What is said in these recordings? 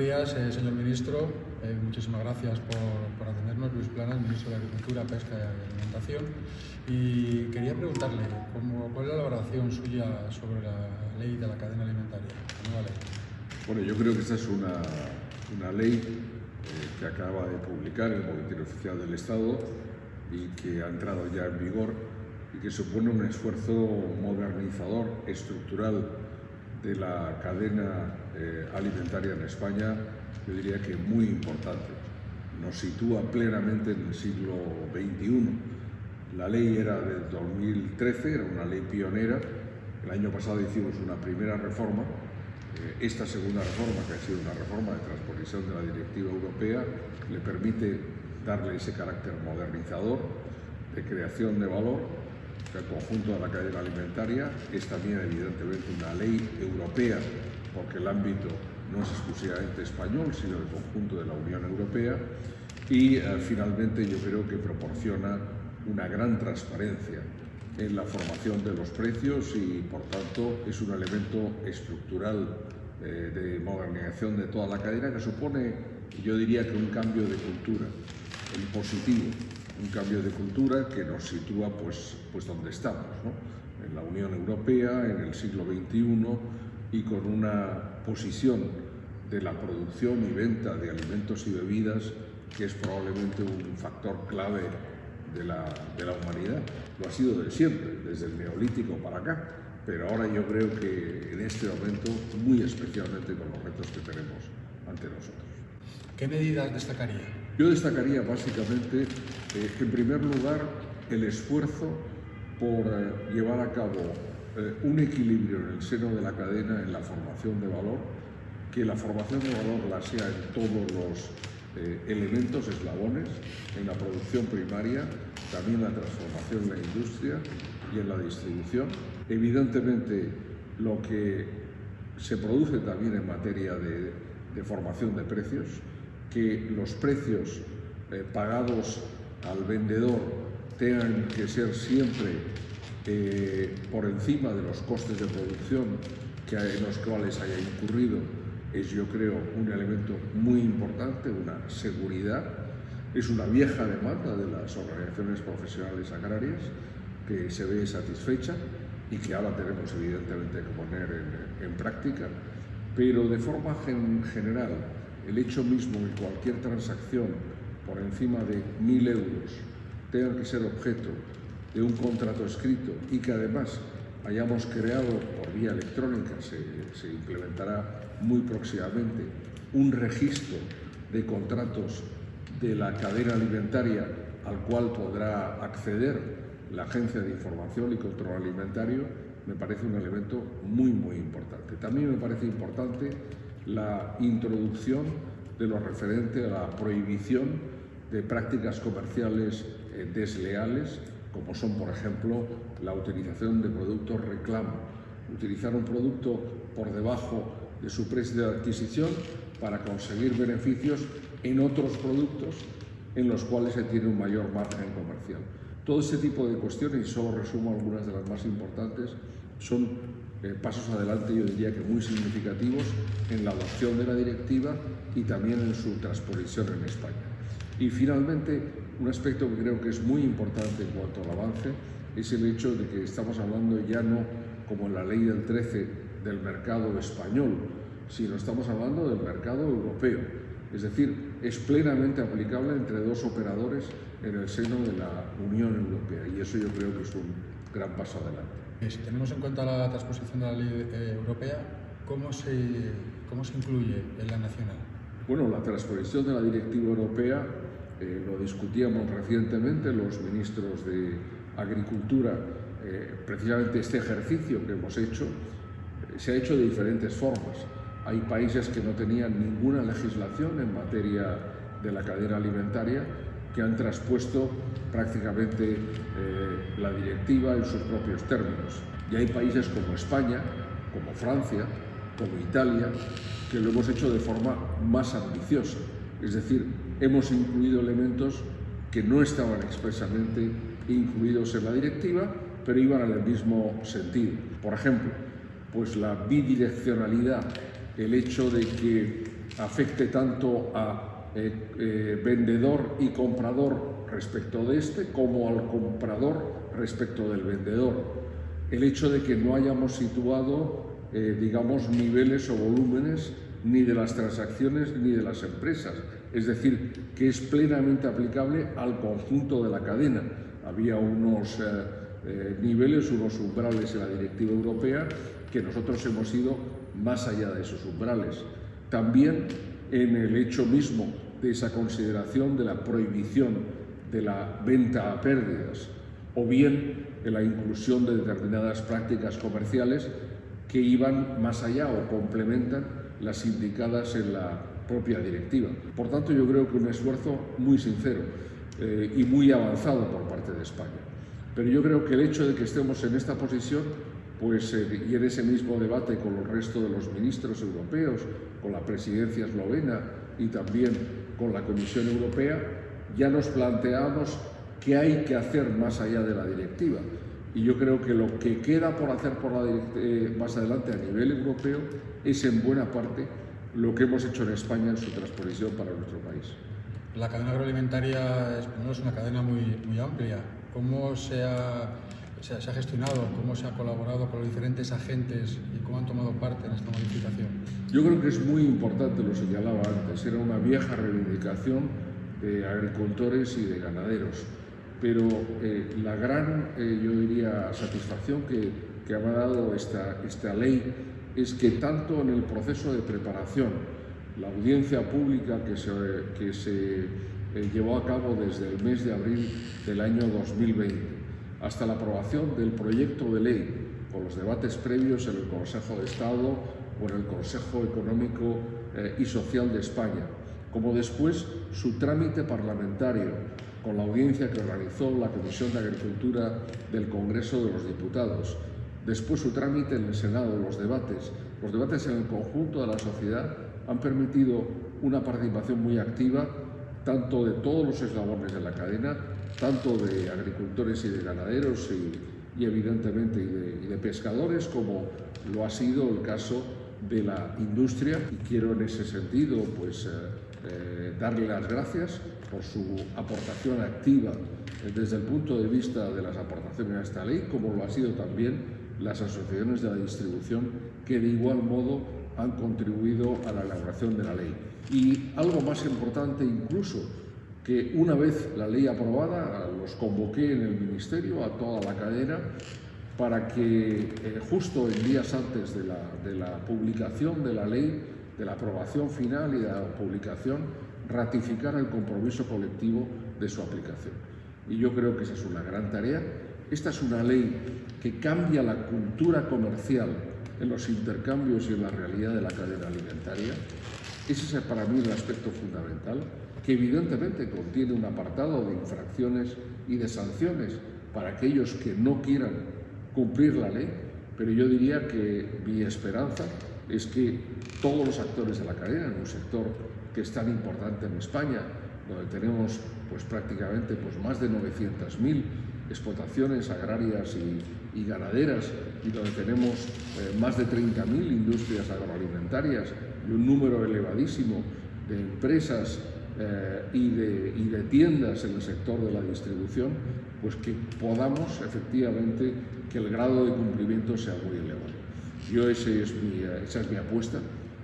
días, señor ministro. Muchísimas gracias por atendernos. Luis Planas, ministro de Agricultura, Pesca y Alimentación. Y quería preguntarle, ¿cuál es la valoración suya sobre la ley de la cadena alimentaria, la nueva ley? Bueno, yo creo que esta es una ley que acaba de publicar el Boletín Oficial del Estado y que ha entrado ya en vigor y que supone un esfuerzo modernizador, estructural de la cadena alimentaria en España, yo diría que muy importante. Nos sitúa plenamente en el siglo XXI. La ley era del 2013, era una ley pionera. El año pasado hicimos una primera reforma. Esta segunda reforma, que ha sido una reforma de transposición de la directiva europea, le permite darle ese carácter modernizador, de creación de valor al conjunto de la cadena alimentaria. Es también evidentemente una ley europea, porque el ámbito no es exclusivamente español, sino el conjunto de la Unión Europea, y finalmente yo creo que proporciona una gran transparencia en la formación de los precios y por tanto es un elemento estructural de modernización de toda la cadena que supone, yo diría que un cambio de cultura, en positivo, un cambio de cultura que nos sitúa pues donde estamos, ¿no? En la Unión Europea, en el siglo XXI y con una posición de la producción y venta de alimentos y bebidas que es probablemente un factor clave de la humanidad. Lo ha sido de siempre, desde el Neolítico para acá, pero ahora yo creo que en este momento, muy especialmente con los retos que tenemos ante nosotros. ¿Qué medidas destacaría? Yo destacaría básicamente, en primer lugar, el esfuerzo por llevar a cabo un equilibrio en el seno de la cadena en la formación de valor, que la formación de valor la sea en todos los elementos, eslabones, en la producción primaria, también la transformación en la industria y en la distribución. Evidentemente, lo que se produce también en materia de formación de precios, que los precios pagados al vendedor tengan que ser siempre por encima de los costes de producción en los cuales haya incurrido, es, yo creo, un elemento muy importante, una seguridad. Es una vieja demanda de las organizaciones profesionales agrarias que se ve satisfecha y que ahora tenemos evidentemente que poner en práctica, pero de forma general, el hecho mismo de que cualquier transacción por encima de 1.000 euros tenga que ser objeto de un contrato escrito y que además hayamos creado por vía electrónica, se implementará muy próximamente, un registro de contratos de la cadena alimentaria al cual podrá acceder la Agencia de Información y Control Alimentario, me parece un elemento muy importante. También me parece importante la introducción de lo referente a la prohibición de prácticas comerciales desleales, como son, por ejemplo, la utilización de productos reclamo, utilizar un producto por debajo de su precio de adquisición para conseguir beneficios en otros productos en los cuales se tiene un mayor margen comercial. Todo este tipo de cuestiones, y solo resumo algunas de las más importantes, son pasos adelante, yo diría que muy significativos en la adopción de la directiva y también en su transposición en España. Y finalmente, un aspecto que creo que es muy importante en cuanto al avance es el hecho de que estamos hablando ya no, como en la ley del 13, del mercado español, sino estamos hablando del mercado europeo. Es decir, es plenamente aplicable entre dos operadores en el seno de la Unión Europea y eso yo creo que es un gran paso adelante. Si tenemos en cuenta la transposición de la ley europea, ¿cómo se incluye en la nacional? Bueno, la transposición de la directiva europea lo discutíamos recientemente los ministros de Agricultura. Precisamente este ejercicio que hemos hecho se ha hecho de diferentes formas. Hay países que no tenían ninguna legislación en materia de la cadena alimentaria que han traspuesto prácticamente la directiva en sus propios términos. Y hay países como España, como Francia, como Italia, que lo hemos hecho de forma más ambiciosa. Es decir, hemos incluido elementos que no estaban expresamente incluidos en la directiva, pero iban en el mismo sentido. Por ejemplo, pues la bidireccionalidad, el hecho de que afecte tanto a vendedor y comprador respecto de este, como al comprador respecto del vendedor. El hecho de que no hayamos situado, digamos, niveles o volúmenes ni de las transacciones ni de las empresas, es decir, que es plenamente aplicable al conjunto de la cadena. Había unos niveles, unos umbrales en la directiva europea que nosotros hemos ido más allá de esos umbrales. También en el hecho mismo de esa consideración de la prohibición de la venta a pérdidas, o bien en la inclusión de determinadas prácticas comerciales que iban más allá o complementan las indicadas en la propia directiva. Por tanto, yo creo que un esfuerzo muy sincero y muy avanzado por parte de España. Pero yo creo que el hecho de que estemos en esta posición, pues, y en ese mismo debate con el resto de los ministros europeos, con la presidencia eslovena y también con la Comisión Europea, ya nos planteamos qué hay que hacer más allá de la directiva. Y yo creo que lo que queda por hacer más adelante a nivel europeo es en buena parte lo que hemos hecho en España en su transposición para nuestro país. La cadena agroalimentaria es una cadena muy amplia. ¿Cómo se ha gestionado, cómo se ha colaborado con los diferentes agentes y cómo han tomado parte en esta modificación? Yo creo que es muy importante, lo señalaba antes, era una vieja reivindicación de agricultores y de ganaderos, pero la gran, yo diría, satisfacción que ha dado esta ley es que tanto en el proceso de preparación, la audiencia pública que se llevó a cabo desde el mes de abril del año 2020, hasta la aprobación del proyecto de ley, con los debates previos en el Consejo de Estado o en el Consejo Económico y Social de España, como después su trámite parlamentario, con la audiencia que organizó la Comisión de Agricultura del Congreso de los Diputados, después su trámite en el Senado, los debates en el conjunto de la sociedad han permitido una participación muy activa tanto de todos los eslabones de la cadena, tanto de agricultores y de ganaderos y evidentemente y de pescadores, como lo ha sido el caso de la industria. Y quiero en ese sentido pues darle las gracias por su aportación activa desde el punto de vista de las aportaciones a esta ley, como lo ha sido también las asociaciones de la distribución, que de igual modo han contribuido a la elaboración de la ley. Y algo más importante incluso, que una vez la ley aprobada, los convoqué en el Ministerio a toda la cadena para que justo en días antes de la publicación de la ley, de la aprobación final y de la publicación, ratificara el compromiso colectivo de su aplicación. Y yo creo que esa es una gran tarea. Esta es una ley que cambia la cultura comercial en los intercambios y en la realidad de la cadena alimentaria. Ese es para mí el aspecto fundamental, que evidentemente contiene un apartado de infracciones y de sanciones para aquellos que no quieran cumplir la ley, pero yo diría que mi esperanza es que todos los actores de la cadena, en un sector que es tan importante en España, donde tenemos pues prácticamente más de 900.000 explotaciones agrarias y ganaderas, y donde tenemos más de 30.000 industrias agroalimentarias y un número elevadísimo de empresas y de tiendas en el sector de la distribución, pues que podamos efectivamente que el grado de cumplimiento sea muy elevado. Esa es mi apuesta,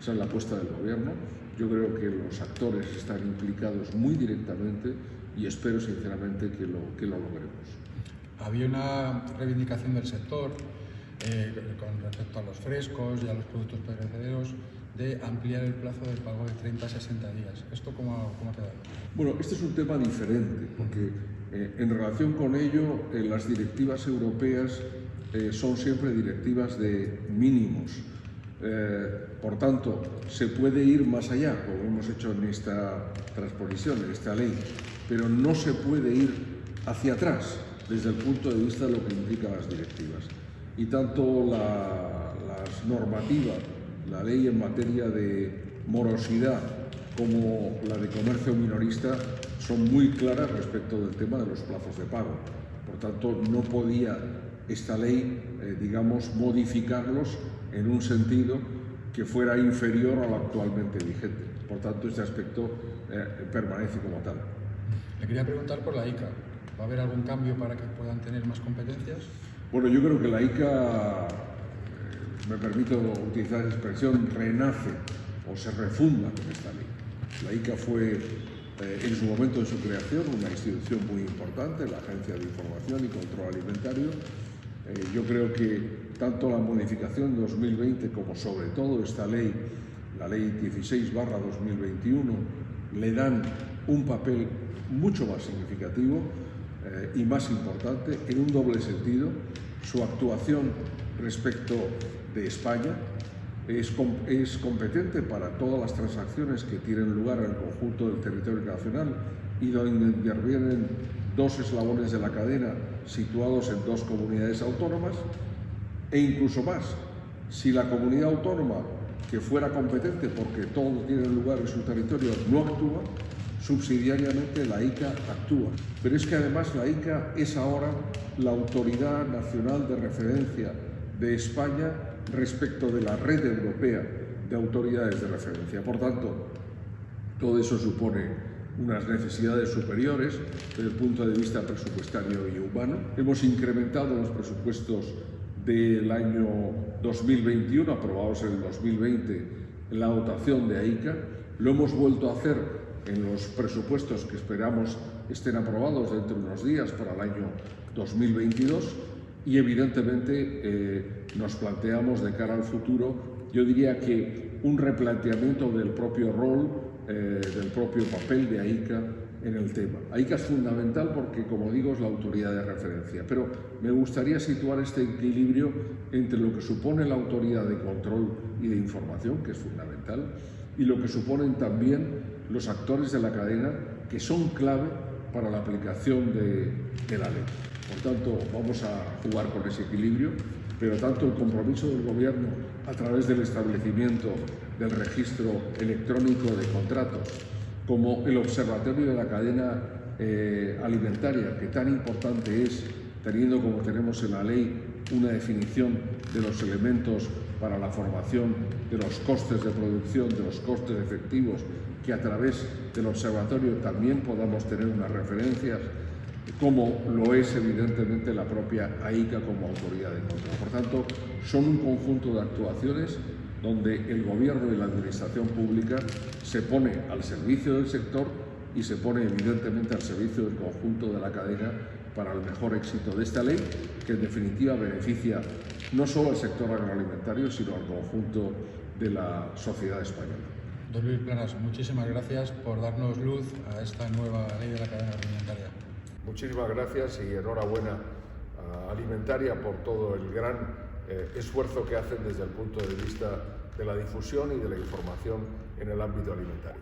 esa es la apuesta del Gobierno. Yo creo que los actores están implicados muy directamente y espero sinceramente que lo logremos. Había una reivindicación del sector con respecto a los frescos y a los productos perecederos de ampliar el plazo de pago de 30 a 60 días. ¿Esto cómo te da? Bueno, este es un tema diferente, porque en relación con ello, las directivas europeas son siempre directivas de mínimos. Por tanto, se puede ir más allá, como hemos hecho en esta transposición, en esta ley, pero no se puede ir hacia atrás desde el punto de vista de lo que implican las directivas. Y tanto las normativas, la ley en materia de morosidad como la de comercio minorista son muy claras respecto del tema de los plazos de pago. Por tanto, no podía esta ley, modificarlos en un sentido que fuera inferior a lo actualmente vigente. Por tanto, este aspecto permanece como tal. Le quería preguntar por la ICA. ¿Va a haber algún cambio para que puedan tener más competencias? Bueno, yo creo que la ICA, me permito utilizar esa expresión, renace o se refunda con esta ley. La ICA fue, en su momento de su creación, una institución muy importante, la Agencia de Información y Control Alimentario. Yo creo que tanto la modificación de 2020 como sobre todo esta ley, la Ley 16/2021, le dan un papel mucho más significativo y más importante en un doble sentido. Su actuación respecto de España es competente para todas las transacciones que tienen lugar en el conjunto del territorio nacional y donde intervienen dos eslabones de la cadena situados en dos comunidades autónomas, e incluso más, si la comunidad autónoma que fuera competente porque todo tiene lugar en su territorio no actúa, subsidiariamente la ICA actúa. Pero es que además la ICA es ahora la autoridad nacional de referencia de España respecto de la red europea de autoridades de referencia. Por tanto, todo eso supone unas necesidades superiores desde el punto de vista presupuestario y humano. Hemos incrementado los presupuestos del año 2021, aprobados en el 2020, en la dotación de AICA. Lo hemos vuelto a hacer en los presupuestos que esperamos estén aprobados dentro de unos días para el año 2022 y evidentemente nos planteamos de cara al futuro, yo diría que un replanteamiento del propio rol, del propio papel de AICA en el tema. AICA es fundamental porque, como digo, es la autoridad de referencia, pero me gustaría situar este equilibrio entre lo que supone la autoridad de control y de información, que es fundamental, y lo que suponen también los actores de la cadena, que son clave para la aplicación de la ley. Por tanto, vamos a jugar con ese equilibrio, pero tanto el compromiso del Gobierno a través del establecimiento del registro electrónico de contratos, como el observatorio de la cadena alimentaria, que tan importante es, teniendo como tenemos en la ley una definición de los elementos para la formación de los costes de producción, de los costes efectivos, que a través del observatorio también podamos tener unas referencias, como lo es evidentemente la propia AICA como autoridad de control. Por tanto, son un conjunto de actuaciones donde el Gobierno y la Administración pública se pone al servicio del sector y se pone evidentemente al servicio del conjunto de la cadena para el mejor éxito de esta ley, que en definitiva beneficia no solo al sector agroalimentario, sino al conjunto de la sociedad española. Don Luis Planas, muchísimas gracias por darnos luz a esta nueva ley de la cadena alimentaria. Muchísimas gracias y enhorabuena a Alimentaria por todo el gran esfuerzo que hacen desde el punto de vista de la difusión y de la información en el ámbito alimentario.